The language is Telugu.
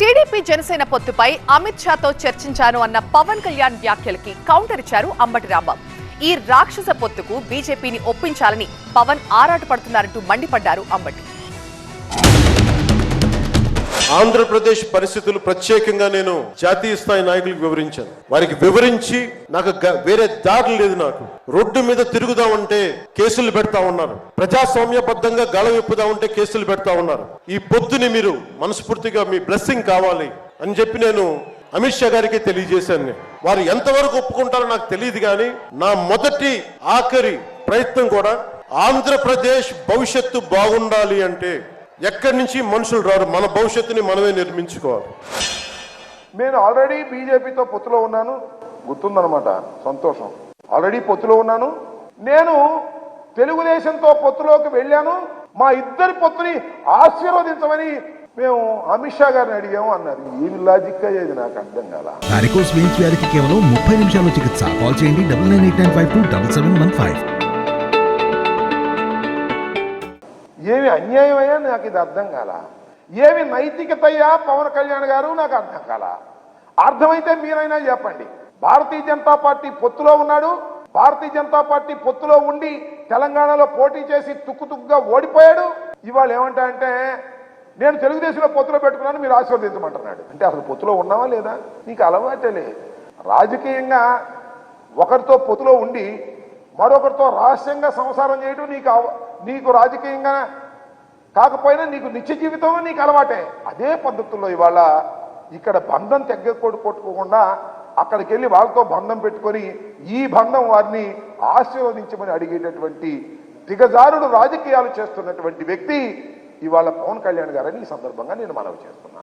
టీడీపీ జనసేన పొత్తుపై అమిత్ షాతో చర్చించాను అన్న పవన్ కళ్యాణ్ వ్యాఖ్యలకి కౌంటర్ ఇచ్చారు అంబటి రాంబాబు. ఈ రాక్షస పొత్తుకు బీజేపీని ఒప్పించాలని పవన్ ఆరాటపడుతున్నారంటూ మండిపడ్డారు అంబటి. ఆంధ్రప్రదేశ్ పరిస్థితులు ప్రత్యేకంగా నేను జాతీయ స్థాయి నాయకులకు వివరించాను. వారికి వివరించి నాకు వేరే దారి లేదు. నాకు రోడ్డు మీద తిరుగుదామంటే కేసులు పెడతా ఉన్నారు, ప్రజాస్వామ్యబద్ధంగా గళం విప్పుదామంటే కేసులు పెడతా ఉన్నారు. ఈ పొత్తుని మీరు మనస్ఫూర్తిగా మీ బ్లెస్సింగ్ కావాలి అని చెప్పి నేను అమిత్ షా గారికి తెలియజేశాను. వారు ఎంతవరకు ఒప్పుకుంటారో నాకు తెలియదు, కానీ నా మొదటి ఆఖరి ప్రయత్నం కూడా ఆంధ్రప్రదేశ్ భవిష్యత్తు బాగుండాలి అంటే ఎక్కడి నుంచి మనుషులు రారు, మన భవిష్యత్తుని మనమే నిర్మించుకోవాలి. నేను ఆల్రెడీ బీజేపీతో పొత్తులో ఉన్నాను, గుర్తుందనమాట, సంతోషం. ఆల్రెడీ పొత్తులో ఉన్నాను. నేను తెలుగుదేశంతో పొత్తులోకి వెళ్ళాను. మా ఇద్దరి పొత్తుని ఆశీర్వదించమని మేము అమిత్ షా గారిని అడిగాము అన్నారు. ఏమి లాజిక్ అయ్యేది నాకు అర్థం కాల. వారికోస్ వెయిన్స్ వ్యాధికి కేవలం 30 నిమిషాల్లో చికిత్స. కాల్ చేయండి 9989527715. ఏమి అన్యాయం అయ్యా నాకు ఇది అర్థం కాల. ఏమి నైతికత అయ్యా పవన్ కళ్యాణ్ గారు నాకు అర్థం కాల. అర్థమైతే మీరైనా చెప్పండి. భారతీయ జనతా పార్టీ పొత్తులో ఉన్నాడు. భారతీయ జనతా పార్టీ పొత్తులో ఉండి తెలంగాణలో పోటీ చేసి తుక్కుతుక్కుగా ఓడిపోయాడు. ఇవాళ ఏమంటా అంటే నేను తెలుగుదేశంలో పొత్తులో పెట్టుకున్నాను, మీరు ఆశీర్వదించమంటున్నాడు. అంటే అసలు పొత్తులో ఉన్నావా లేదా? నీకు అలవాటలే. రాజకీయంగా ఒకరితో పొత్తులో ఉండి మరొకరితో రహస్యంగా సంసారం చేయడం నీకు రాజకీయంగా కాకపోయినా నీకు నిత్య జీవితంలో నీకు అలవాటే. అదే పద్ధతుల్లో ఇవాళ ఇక్కడ బంధం కొట్టుకోకుండా అక్కడికి వెళ్ళి వాళ్ళతో బంధం పెట్టుకొని ఈ బంధం వారిని ఆశీర్వదించమని అడిగేటటువంటి దిగజారుడు రాజకీయాలు చేస్తున్నటువంటి వ్యక్తి ఇవాళ పవన్ కళ్యాణ్ గారని ఈ సందర్భంగా నేను మనవి చేస్తున్నాను.